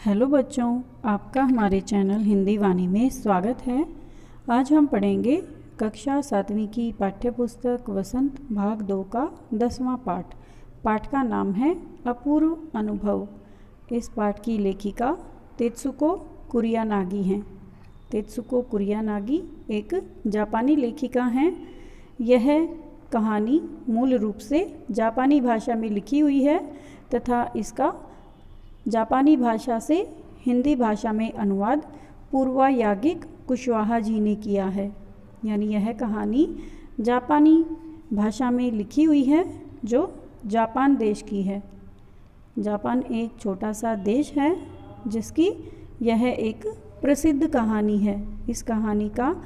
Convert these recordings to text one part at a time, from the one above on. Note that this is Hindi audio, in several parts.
हेलो बच्चों, आपका हमारे चैनल हिंदी वाणी में स्वागत है। आज हम पढ़ेंगे कक्षा 7वीं की पाठ्यपुस्तक वसंत भाग 2 का 10वां पाठ। पाठ का नाम है अपूर्व अनुभव। इस पाठ की लेखिका तेत्सुको कुरियानागी हैं। तेत्सुको कुरियानागी एक जापानी लेखिका हैं। यह कहानी मूल रूप से जापानी भाषा में लिखी हुई है तथा इसका जापानी भाषा से हिंदी भाषा में अनुवाद पूर्वा यागिक कुशवाहा जी ने किया है। यानी यह कहानी जापानी भाषा में लिखी हुई है जो जापान देश की है। जापान एक छोटा सा देश है जिसकी यह एक प्रसिद्ध कहानी है। इस कहानी का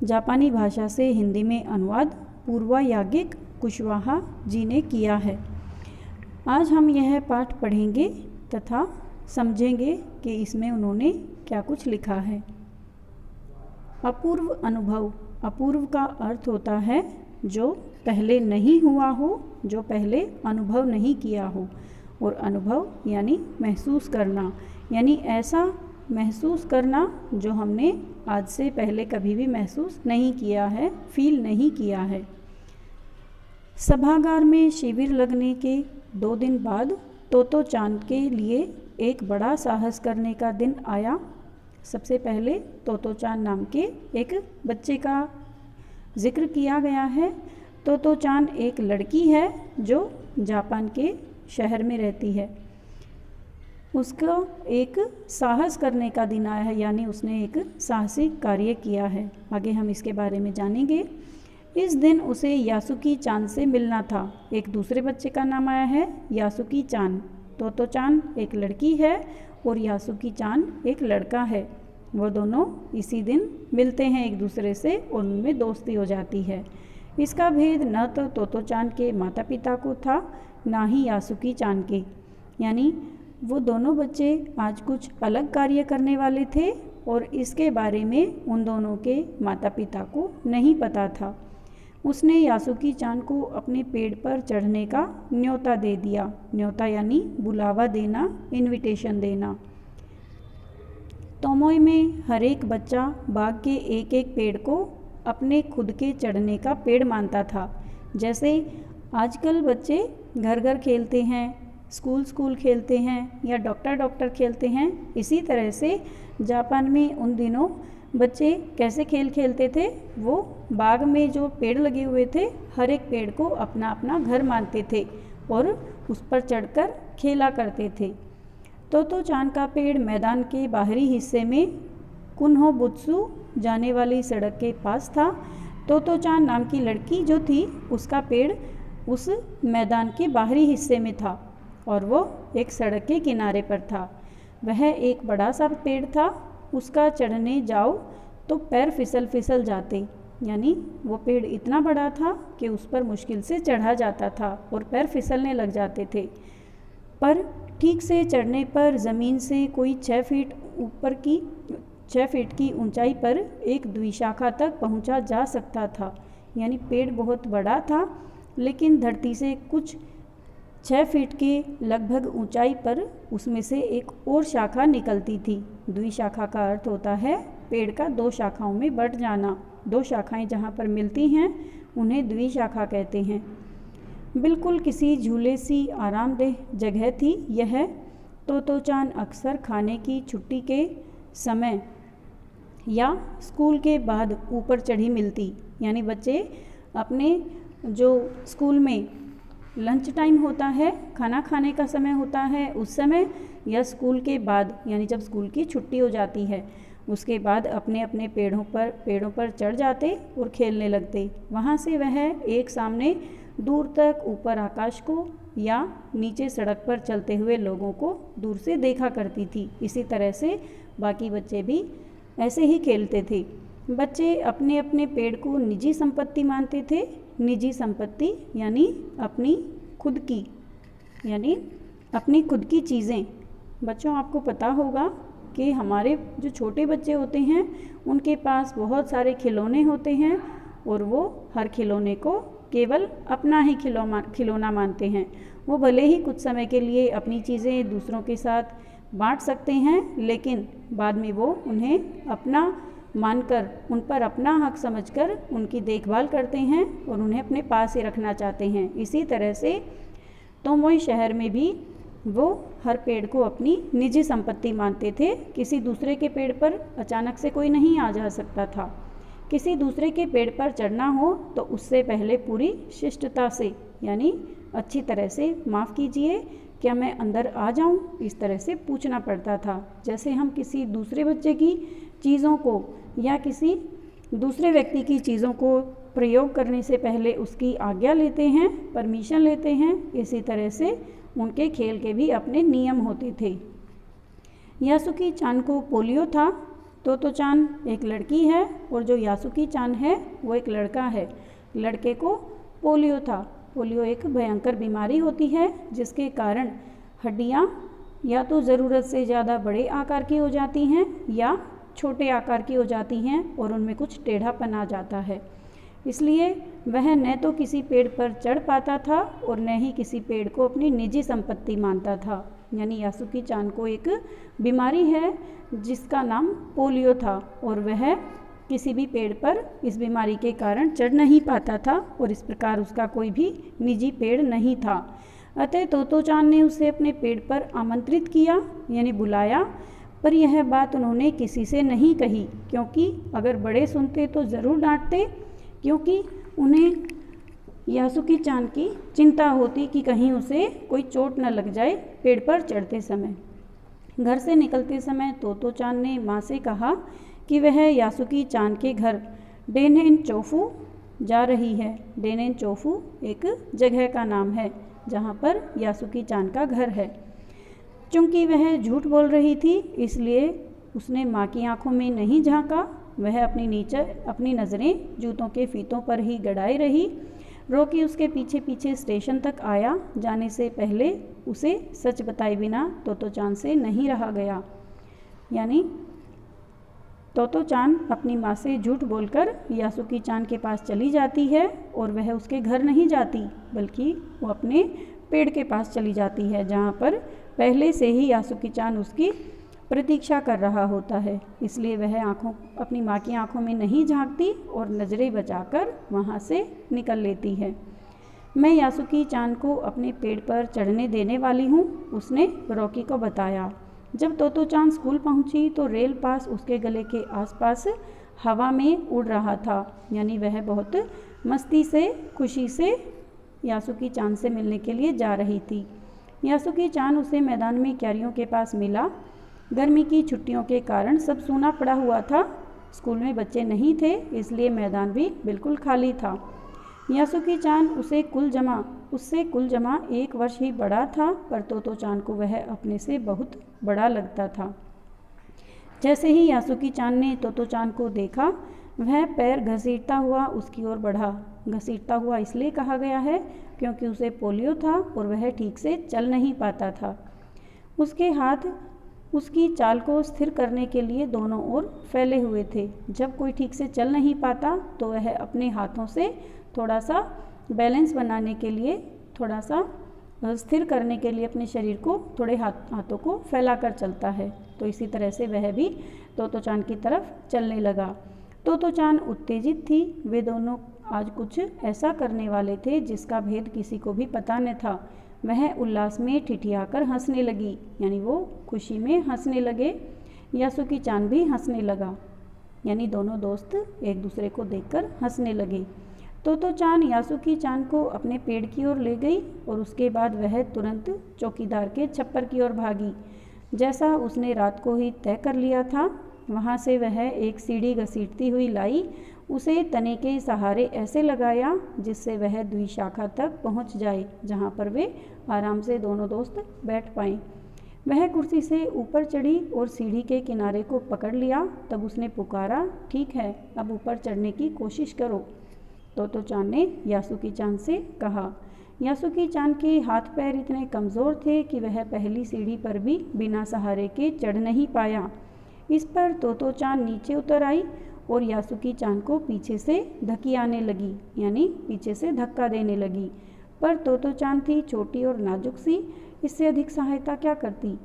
जापानी भाषा से हिंदी में अनुवाद पूर्वा यागिक कुशवाहा जी ने किया है। आज हम यह पाठ पढ़ेंगे तथा समझेंगे कि इसमें उन्होंने क्या कुछ लिखा है। अपूर्व अनुभव। अपूर्व का अर्थ होता है जो पहले नहीं हुआ हो, जो पहले अनुभव नहीं किया हो। और अनुभव यानी महसूस करना, यानी ऐसा महसूस करना जो हमने आज से पहले कभी भी महसूस नहीं किया है, फील नहीं किया है। सभागार में शिविर लगने के 2 दिन बाद तोतो चान के लिए एक बड़ा साहस करने का दिन आया। सबसे पहले तोतो चान नाम के एक बच्चे का जिक्र किया गया है। तोतो चान एक लड़की है जो जापान के शहर में रहती है। उसका एक साहस करने का दिन आया है, यानी उसने एक साहसिक कार्य किया है। आगे हम इसके बारे में जानेंगे। इस दिन उसे यासुकी चान से मिलना था। एक दूसरे बच्चे का नाम आया है यासुकी चान। तोतो चान एक लड़की है और यासुकी चान एक लड़का है। वो दोनों इसी दिन मिलते हैं एक दूसरे से और उनमें दोस्ती हो जाती है। इसका भेद न तो तोतो चान के माता पिता को था, ना ही यासुकी चान के। यानी वो दोनों बच्चे आज कुछ अलग कार्य करने वाले थे और इसके बारे में उन दोनों के माता पिता को नहीं पता था। उसने यासुकी चान को अपने पेड़ पर चढ़ने का न्योता दे दिया। न्योता यानी बुलावा देना, इनविटेशन देना। तोमोई में हर एक बच्चा बाग के एक एक पेड़ को अपने खुद के चढ़ने का पेड़ मानता था। जैसे आजकल बच्चे घर घर खेलते हैं, स्कूल खेलते हैं या डॉक्टर खेलते हैं, इसी तरह से जापान में उन दिनों बच्चे कैसे खेल खेलते थे। वो बाग में जो पेड़ लगे हुए थे, हर एक पेड़ को अपना अपना घर मानते थे और उस पर चढ़कर खेला करते थे। तोतो चान का पेड़ मैदान के बाहरी हिस्से में कुन्होबुत्सु जाने वाली सड़क के पास था। तोतो चान नाम की लड़की जो थी, उसका पेड़ उस मैदान के बाहरी हिस्से में था और वो एक सड़क के किनारे पर था। वह एक बड़ा सा पेड़ था, उसका चढ़ने जाओ तो पैर फिसल जाते। यानी वो पेड़ इतना बड़ा था कि उस पर मुश्किल से चढ़ा जाता था और पैर फिसलने लग जाते थे। पर ठीक से चढ़ने पर ज़मीन से कोई 6 फीट की ऊंचाई पर एक द्विशाखा तक पहुंचा जा सकता था। यानी पेड़ बहुत बड़ा था लेकिन धरती से कुछ 6 फीट के लगभग ऊंचाई पर उसमें से एक और शाखा निकलती थी। द्विशाखा का अर्थ होता है पेड़ का 2 शाखाओं में बंट जाना। 2 शाखाएं जहाँ पर मिलती हैं उन्हें द्विशाखा कहते हैं। बिल्कुल किसी झूले सी आरामदेह जगह थी यह। तोतो चान अक्सर खाने की छुट्टी के समय या स्कूल के बाद ऊपर चढ़ी मिलती। यानी बच्चे अपने जो स्कूल में लंच टाइम होता है, खाना खाने का समय होता है, उस समय या स्कूल के बाद, यानी जब स्कूल की छुट्टी हो जाती है उसके बाद अपने अपने पेड़ों पर चढ़ जाते और खेलने लगते। वहाँ से वह एक सामने दूर तक ऊपर आकाश को या नीचे सड़क पर चलते हुए लोगों को दूर से देखा करती थी। इसी तरह से बाकी बच्चे भी ऐसे ही खेलते थे। बच्चे अपने अपने पेड़ को निजी संपत्ति मानते थे। निजी संपत्ति यानी अपनी खुद की चीज़ें। बच्चों, आपको पता होगा कि हमारे जो छोटे बच्चे होते हैं उनके पास बहुत सारे खिलौने होते हैं और वो हर खिलौने को केवल अपना ही खिलौना मानते हैं। वो भले ही कुछ समय के लिए अपनी चीज़ें दूसरों के साथ बांट सकते हैं, लेकिन बाद में वो उन्हें अपना मानकर, उन पर अपना हक समझकर उनकी देखभाल करते हैं और उन्हें अपने पास ही रखना चाहते हैं। इसी तरह से तोमोई शहर में भी वो हर पेड़ को अपनी निजी संपत्ति मानते थे। किसी दूसरे के पेड़ पर अचानक से कोई नहीं आ जा सकता था। किसी दूसरे के पेड़ पर चढ़ना हो तो उससे पहले पूरी शिष्टता से, यानी अच्छी तरह से, माफ़ कीजिए, क्या मैं अंदर आ जाऊं, इस तरह से पूछना पड़ता था। जैसे हम किसी दूसरे बच्चे की चीज़ों को या किसी दूसरे व्यक्ति की चीज़ों को प्रयोग करने से पहले उसकी आज्ञा लेते हैं, परमिशन लेते हैं, इसी तरह से उनके खेल के भी अपने नियम होते थे। यासुकी चान को पोलियो था। तोतो चान एक लड़की है और जो यासुकी चान है वो एक लड़का है। लड़के को पोलियो था। पोलियो एक भयंकर बीमारी होती है जिसके कारण हड्डियाँ या तो ज़रूरत से ज़्यादा बड़े आकार की हो जाती हैं या छोटे आकार की हो जाती हैं और उनमें कुछ टेढ़ापन आ जाता है। इसलिए वह न तो किसी पेड़ पर चढ़ पाता था और न ही किसी पेड़ को अपनी निजी संपत्ति मानता था। यानी यासुकी चान को एक बीमारी है जिसका नाम पोलियो था और वह किसी भी पेड़ पर इस बीमारी के कारण चढ़ नहीं पाता था और इस प्रकार उसका कोई भी निजी पेड़ नहीं था। अतः तोतो चान ने उसे अपने पेड़ पर आमंत्रित किया, यानी बुलाया, पर यह बात उन्होंने किसी से नहीं कही, क्योंकि अगर बड़े सुनते तो ज़रूर डांटते, क्योंकि उन्हें यासुकी चान की चिंता होती कि कहीं उसे कोई चोट न लग जाए पेड़ पर चढ़ते समय। घर से निकलते समय तोतो चान ने माँ से कहा कि वह यासुकी चान के घर डेनेन चोफू जा रही है। डेनेन चोफू एक जगह का नाम है जहाँ पर यासुकी चान का घर है। चूँकि वह झूठ बोल रही थी इसलिए उसने माँ की आंखों में नहीं झांका। वह अपनी नज़रें जूतों के फीतों पर ही गड़ाई रही। रोकी उसके पीछे पीछे स्टेशन तक आया। जाने से पहले उसे सच बताए बिना तोतो चान से नहीं रहा गया। यानी तोतो चान अपनी माँ से झूठ बोलकर यासुकी चान के पास चली जाती है और वह उसके घर नहीं जाती बल्कि वो अपने पेड़ के पास चली जाती है, जहाँ पर पहले से ही यासुकी चान उसकी प्रतीक्षा कर रहा होता है। इसलिए वह अपनी माँ की आंखों में नहीं झांकती और नज़रें बचाकर वहाँ से निकल लेती है। मैं यासुकी चान को अपने पेड़ पर चढ़ने देने वाली हूँ, उसने रॉकी को बताया। जब तोतो चान स्कूल पहुँची तो रेल पास उसके गले के आसपास हवा में उड़ रहा था। यानी वह बहुत मस्ती से, खुशी से यासुकी चान से मिलने के लिए जा रही थी। यासुकी चान उसे मैदान में क्यारियों के पास मिला। गर्मी की छुट्टियों के कारण सब सूना पड़ा हुआ था। स्कूल में बच्चे नहीं थे, इसलिए मैदान भी बिल्कुल खाली था। यासुकी चान उससे कुल जमा 1 वर्ष ही बड़ा था, पर तोतो चान को वह अपने से बहुत बड़ा लगता था। जैसे ही यासुकी चान ने तोतो चान को देखा, वह पैर घसीटता हुआ उसकी ओर बढ़ा। घसीटता हुआ इसलिए कहा गया है क्योंकि उसे पोलियो था और वह ठीक से चल नहीं पाता था। उसके हाथ उसकी चाल को स्थिर करने के लिए दोनों ओर फैले हुए थे। जब कोई ठीक से चल नहीं पाता तो वह अपने हाथों से थोड़ा सा बैलेंस बनाने के लिए, थोड़ा सा स्थिर करने के लिए अपने शरीर को थोड़े हाथों को फैलाकर चलता है। तो इसी तरह से वह भी तोतो चान की तरफ चलने लगा। तोतो चान उत्तेजित थी। वे दोनों आज कुछ ऐसा करने वाले थे जिसका भेद किसी को भी पता न था। वह उल्लास में ठिठियाकर हंसने लगी, यानी वो खुशी में हंसने लगे। यासुकी चान भी हंसने लगा, यानी दोनों दोस्त एक दूसरे को देखकर हंसने लगे। तोतो चान यासुकी चान को अपने पेड़ की ओर ले गई और उसके बाद वह तुरंत चौकीदार के छप्पर की ओर भागी। जैसा उसने रात को ही तय कर लिया था, वहाँ से वह एक सीढ़ी घसीटती हुई लाई। उसे तने के सहारे ऐसे लगाया जिससे वह द्विशाखा तक पहुँच जाए, जहाँ पर वे आराम से दोनों दोस्त बैठ पाएँ। वह कुर्सी से ऊपर चढ़ी और सीढ़ी के किनारे को पकड़ लिया। तब उसने पुकारा, ठीक है, अब ऊपर चढ़ने की कोशिश करो। तोतो चान ने यासुकी चान से कहा। यासुकी चान के हाथ पैर इतने कमज़ोर थे कि वह पहली सीढ़ी पर भी बिना सहारे के चढ़ नहीं पाया। इस पर तोतो चान नीचे उतर आई और यासुकी चान को पीछे से धकियाने लगी, यानी पीछे से धक्का देने लगी। पर तोतो चान थी छोटी और नाजुक सी, इससे अधिक सहायता क्या करती।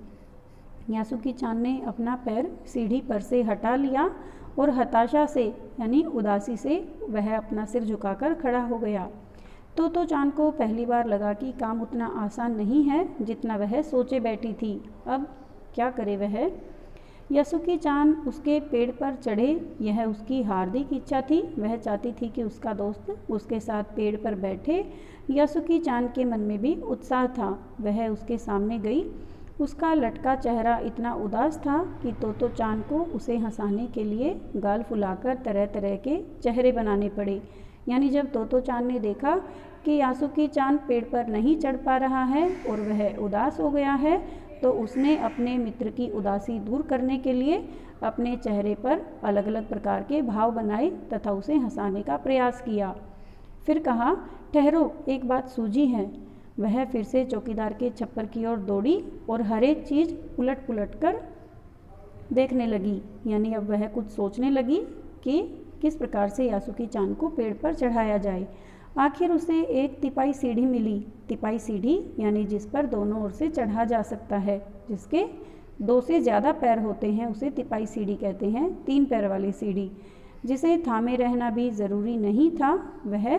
यासुकी चान ने अपना पैर सीढ़ी पर से हटा लिया और हताशा से यानी उदासी से वह अपना सिर झुकाकर खड़ा हो गया। तोतो चान को पहली बार लगा कि काम उतना आसान नहीं है जितना वह सोचे बैठी थी। अब क्या करे वह? यासुकी चान उसके पेड़ पर चढ़े, यह उसकी हार्दिक इच्छा थी। वह चाहती थी कि उसका दोस्त उसके साथ पेड़ पर बैठे। यासुकी चान के मन में भी उत्साह था। वह उसके सामने गई। उसका लटका चेहरा इतना उदास था कि तोतो चान को उसे हंसाने के लिए गाल फुलाकर तरह तरह के चेहरे बनाने पड़े। यानी जब तोतो चान ने देखा कि यासुकी चान पेड़ पर नहीं चढ़ पा रहा है और वह उदास हो गया है, तो उसने अपने मित्र की उदासी दूर करने के लिए अपने चेहरे पर अलग अलग प्रकार के भाव बनाए तथा उसे हंसाने का प्रयास किया। फिर कहा, ठहरो, एक बात सूझी है। वह फिर से चौकीदार के छप्पर की ओर दौड़ी और हर एक चीज़ उलट पुलट कर देखने लगी। यानी अब वह कुछ सोचने लगी कि किस प्रकार से यासुकी चान को पेड़ पर चढ़ाया जाए। आखिर उसे एक तिपाई सीढ़ी मिली। तिपाई सीढ़ी यानी जिस पर दोनों ओर से चढ़ा जा सकता है, जिसके 2 से ज़्यादा पैर होते हैं उसे तिपाई सीढ़ी कहते हैं। 3 पैर वाली सीढ़ी जिसे थामे रहना भी ज़रूरी नहीं था, वह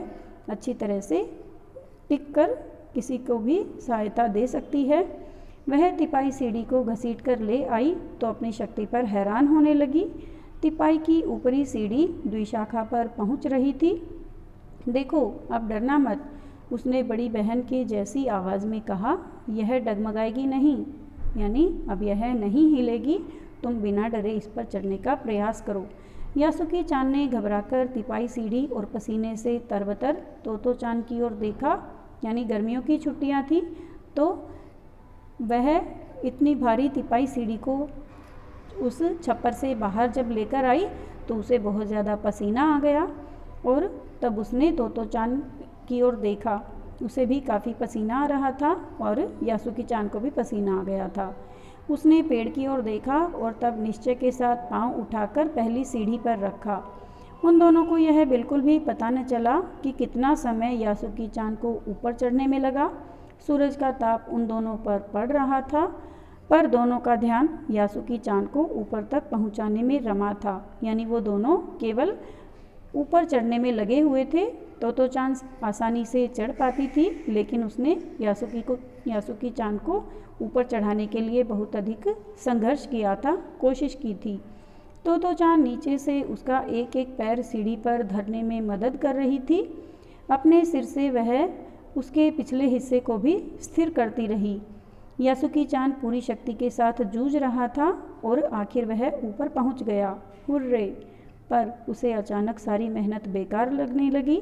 अच्छी तरह से टिक कर किसी को भी सहायता दे सकती है। वह तिपाई सीढ़ी को घसीट कर ले आई तो अपनी शक्ति पर हैरान होने लगी। तिपाई की ऊपरी सीढ़ी द्विशाखा पर पहुंच रही थी। देखो, अब डरना मत, उसने बड़ी बहन के जैसी आवाज़ में कहा। यह डगमगाएगी नहीं, यानी अब यह नहीं हिलेगी। तुम बिना डरे इस पर चढ़ने का प्रयास करो। यासुकी चान ने घबराकर तिपाई सीढ़ी और पसीने से तरबतर तोतो चान की ओर देखा। यानी गर्मियों की छुट्टियां थी, तो वह इतनी भारी तिपाई सीढ़ी को उस छप्पर से बाहर जब लेकर आई तो उसे बहुत ज़्यादा पसीना आ गया और तब उसने तोतो चान की ओर देखा। उसे भी काफ़ी पसीना आ रहा था और यासुकी चान को भी पसीना आ गया था। उसने पेड़ की ओर देखा और तब निश्चय के साथ पांव उठाकर पहली सीढ़ी पर रखा। उन दोनों को यह बिल्कुल भी पता न चला कि कितना समय यासुकी चान को ऊपर चढ़ने में लगा। सूरज का ताप उन दोनों पर पड़ रहा था, पर दोनों का ध्यान यासुकी चान को ऊपर तक पहुंचाने में रमा था। यानी वो दोनों केवल ऊपर चढ़ने में लगे हुए थे। तोतो चान आसानी से चढ़ पाती थी, लेकिन उसने यासुकी चान को ऊपर चढ़ाने के लिए बहुत अधिक संघर्ष किया था, कोशिश की थी। तोतो चान नीचे से उसका एक एक पैर सीढ़ी पर धरने में मदद कर रही थी। अपने सिर से वह उसके पिछले हिस्से को भी स्थिर करती रही। यासुकी चान पूरी शक्ति के साथ जूझ रहा था और आखिर वह ऊपर पहुंच गया। हुर्रे! पर उसे अचानक सारी मेहनत बेकार लगने लगी।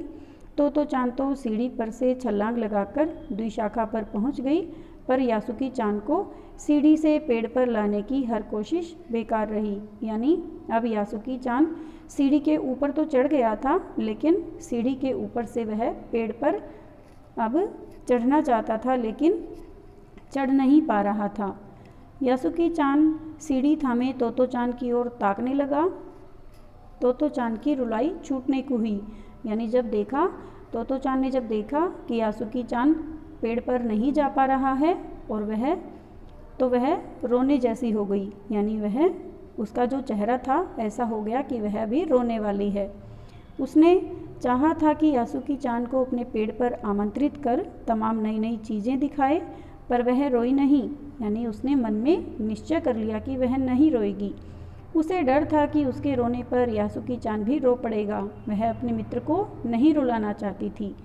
तोतो चान तो सीढ़ी पर से छलांग लगाकर द्विशाखा पर पहुंच गई, पर यासुकी चान को सीढ़ी से पेड़ पर लाने की हर कोशिश बेकार रही। यानी अब यासुकी चान सीढ़ी के ऊपर तो चढ़ गया था, लेकिन सीढ़ी के ऊपर से वह पेड़ पर अब चढ़ना चाहता था, लेकिन चढ़ नहीं पा रहा था। यासुकी चान सीढ़ी थामे तोतो चान की ओर ताकने लगा। तोतो चान की रुलाई छूटने को हुई। यानी तोतो चान ने जब देखा कि यासुकी चान पेड़ पर नहीं जा पा रहा है और वह रोने जैसी हो गई। यानी वह उसका जो चेहरा था ऐसा हो गया कि वह अभी रोने वाली है। उसने चाहा था कि यासुकी चान को अपने पेड़ पर आमंत्रित कर तमाम नई नई चीज़ें दिखाए, पर वह रोई नहीं। यानी उसने मन में निश्चय कर लिया कि वह नहीं रोएगी। उसे डर था कि उसके रोने पर यासुकी चान भी रो पड़ेगा। वह अपने मित्र को नहीं रुलाना चाहती थी।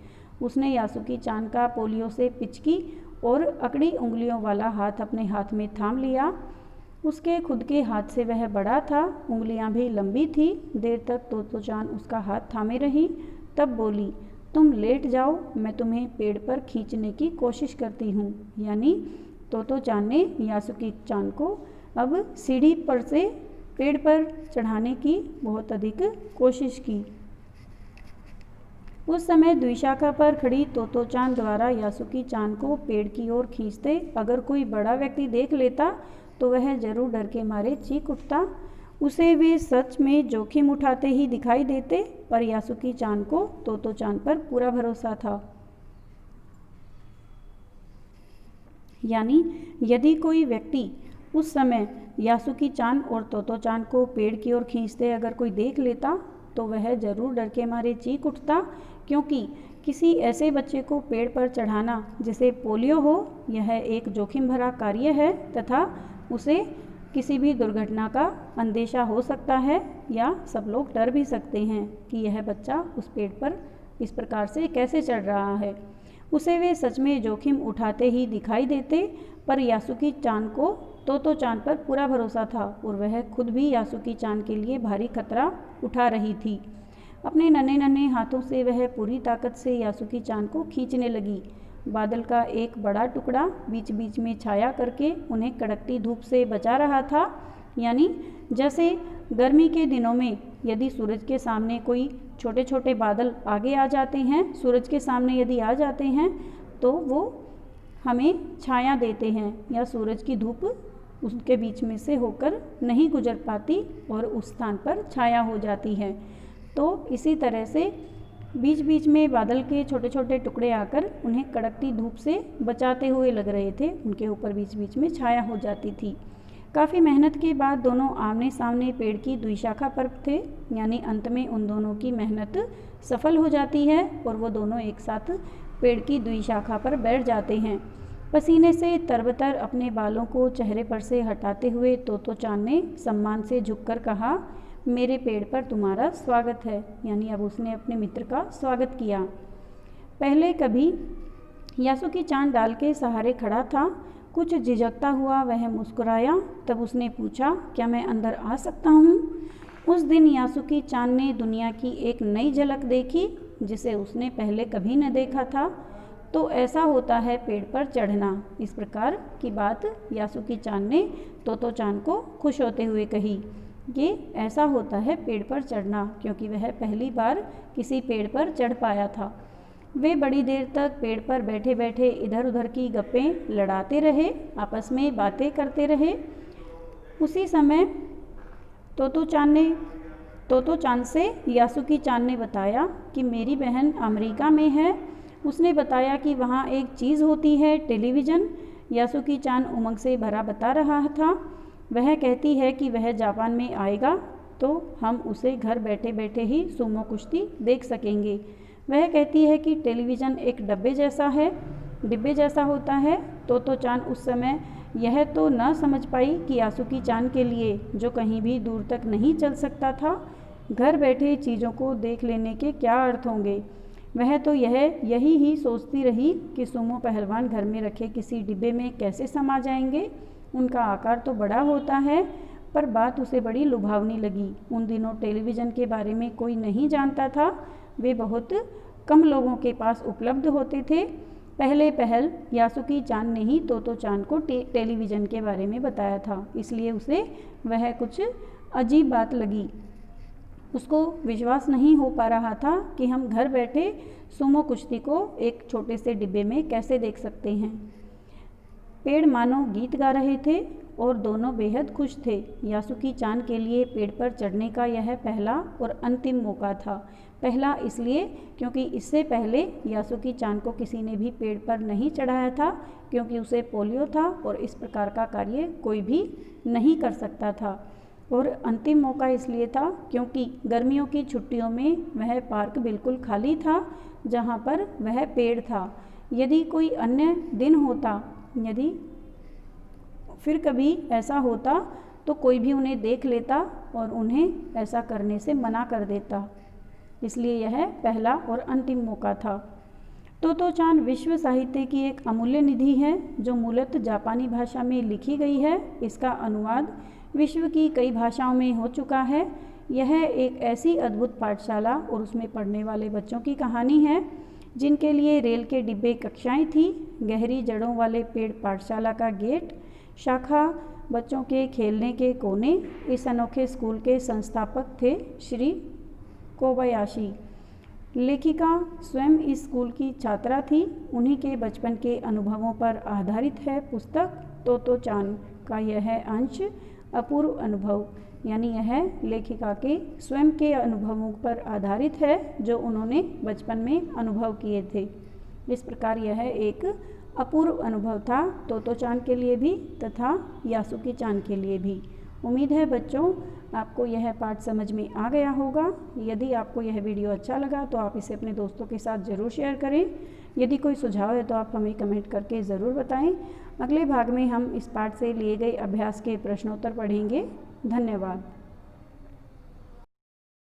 उसने यासुकी चान का पोलियो से पिचकी और अकड़ी उंगलियों वाला हाथ अपने हाथ में थाम लिया। उसके खुद के हाथ से वह बड़ा था, उंगलियां भी लंबी थी। देर तक तोतो चान उसका हाथ थामे रही, तब बोली, तुम लेट जाओ, मैं तुम्हें पेड़ पर खींचने की कोशिश करती हूँ। यानी तोतो चान ने यासुकी चान को अब सीढ़ी पर से पेड़ पर चढ़ाने की बहुत अधिक कोशिश की। उस समय द्विशाखा पर खड़ी तोतो चान द्वारा यासुकी चान को पेड़ की ओर खींचते अगर कोई बड़ा व्यक्ति देख लेता तो वह जरूर डर के मारे चीख उठता। उसे वे सच में जोखिम उठाते ही दिखाई देते, पर यासुकी चान को तोतो चान पर पूरा भरोसा था। यानी यदि कोई व्यक्ति उस समय यासुकी चान और तोतो चान को पेड़ की ओर खींचते अगर कोई देख लेता तो वह ज़रूर डर के मारे चीख उठता, क्योंकि किसी ऐसे बच्चे को पेड़ पर चढ़ाना जिसे पोलियो हो, यह एक जोखिम भरा कार्य है तथा उसे किसी भी दुर्घटना का अंदेशा हो सकता है या सब लोग डर भी सकते हैं कि यह बच्चा उस पेड़ पर इस प्रकार से कैसे चढ़ रहा है। उसे वे सच में जोखिम उठाते ही दिखाई देते, पर यासुकी चान को तोतो चान पर पूरा भरोसा था और वह खुद भी यासुकी चान के लिए भारी खतरा उठा रही थी। अपने नन्हे नन्हे हाथों से वह पूरी ताकत से यासुकी चान को खींचने लगी। बादल का एक बड़ा टुकड़ा बीच बीच में छाया करके उन्हें कड़कती धूप से बचा रहा था, यानी जैसे गर्मी के दिनों में यदि सूरज के सामने कोई छोटे छोटे बादल आगे आ जाते हैं, सूरज के सामने यदि आ जाते हैं तो वो हमें छाया देते हैं या सूरज की धूप उसके बीच में से होकर नहीं गुजर पाती और उस स्थान पर छाया हो जाती है। तो इसी तरह से बीच बीच में बादल के छोटे छोटे टुकड़े आकर उन्हें कड़कती धूप से बचाते हुए लग रहे थे, उनके ऊपर बीच बीच में छाया हो जाती थी। काफ़ी मेहनत के बाद दोनों आमने सामने पेड़ की द्विशाखा पर थे, यानी अंत में उन दोनों की मेहनत सफल हो जाती है और वो दोनों एक साथ पेड़ की द्विशाखा पर बैठ जाते हैं। पसीने से तरबतर अपने बालों को चेहरे पर से हटाते हुए तोतो चान ने सम्मान से झुककर कहा, मेरे पेड़ पर तुम्हारा स्वागत है। यानी अब उसने अपने मित्र का स्वागत किया। पहले कभी यासुकी चान डाल के सहारे खड़ा था, कुछ झिझकता हुआ वह मुस्कुराया। तब उसने पूछा, क्या मैं अंदर आ सकता हूँ? उस दिन यासुकी चान ने दुनिया की एक नई झलक देखी जिसे उसने पहले कभी न देखा था। तो ऐसा होता है पेड़ पर चढ़ना। इस प्रकार की बात यासुकी चान ने तोतो चान को खुश होते हुए कही। ये ऐसा होता है पेड़ पर चढ़ना, क्योंकि वह पहली बार किसी पेड़ पर चढ़ पाया था। वे बड़ी देर तक पेड़ पर बैठे बैठे इधर उधर की गप्पें लड़ाते रहे, आपस में बातें करते रहे। उसी समय तोतो चान से यासुकी चान ने बताया कि मेरी बहन अमेरिका में है। उसने बताया कि वहाँ एक चीज़ होती है, टेलीविज़न। यासुकी चान उमंग से भरा बता रहा था। वह कहती है कि वह जापान में आएगा तो हम उसे घर बैठे बैठे ही सुमो कुश्ती देख सकेंगे। वह कहती है कि टेलीविज़न एक डिब्बे जैसा होता है। तोतो चान उस समय यह तो न समझ पाई कि यासुकी चान के लिए, जो कहीं भी दूर तक नहीं चल सकता था, घर बैठे चीज़ों को देख लेने के क्या अर्थ होंगे। वह तो यही ही सोचती रही कि सुमो पहलवान घर में रखे किसी डिब्बे में कैसे समा जाएंगे। उनका आकार तो बड़ा होता है, पर बात उसे बड़ी लुभावनी लगी। उन दिनों टेलीविज़न के बारे में कोई नहीं जानता था, वे बहुत कम लोगों के पास उपलब्ध होते थे। पहले पहल यासुकी चान ने ही तोतो चान को टेलीविज़न के बारे में बताया था, इसलिए उसे वह कुछ अजीब बात लगी। उसको विश्वास नहीं हो पा रहा था कि हम घर बैठे सुमो कुश्ती को एक छोटे से डिब्बे में कैसे देख सकते हैं। पेड़ मानो गीत गा रहे थे और दोनों बेहद खुश थे। यासुकी चान के लिए पेड़ पर चढ़ने का यह पहला और अंतिम मौका था। पहला इसलिए क्योंकि इससे पहले यासुकी चान को किसी ने भी पेड़ पर नहीं चढ़ाया था, क्योंकि उसे पोलियो था और इस प्रकार का कार्य कोई भी नहीं कर सकता था। और अंतिम मौका इसलिए था क्योंकि गर्मियों की छुट्टियों में वह पार्क बिल्कुल खाली था जहाँ पर वह पेड़ था। यदि कोई अन्य दिन होता, यदि फिर कभी ऐसा होता तो कोई भी उन्हें देख लेता और उन्हें ऐसा करने से मना कर देता। इसलिए यह पहला और अंतिम मौका था। तोतो चान विश्व साहित्य की एक अमूल्य निधि है जो मूलतः जापानी भाषा में लिखी गई है। इसका अनुवाद विश्व की कई भाषाओं में हो चुका है। यह एक ऐसी अद्भुत पाठशाला और उसमें पढ़ने वाले बच्चों की कहानी है जिनके लिए रेल के डिब्बे कक्षाएं थी, गहरी जड़ों वाले पेड़ पाठशाला का गेट, शाखा बच्चों के खेलने के कोने। इस अनोखे स्कूल के संस्थापक थे श्री कोबायाशी। लेखिका स्वयं इस स्कूल की छात्रा थी। उन्हीं के बचपन के अनुभवों पर आधारित है पुस्तक तोतो चान का यह अंश अपूर्व अनुभव, यानी यह लेखिका के स्वयं के अनुभवों पर आधारित है जो उन्होंने बचपन में अनुभव किए थे। इस प्रकार यह एक अपूर्व अनुभव था तोतो चान के लिए भी तथा यासुकी चान के लिए भी। उम्मीद है बच्चों आपको यह पाठ समझ में आ गया होगा। यदि आपको यह वीडियो अच्छा लगा तो आप इसे अपने दोस्तों के साथ ज़रूर शेयर करें। यदि कोई सुझाव है तो आप हमें कमेंट करके ज़रूर बताएं। अगले भाग में हम इस पाठ से लिए गए अभ्यास के प्रश्नोत्तर पढ़ेंगे। धन्यवाद।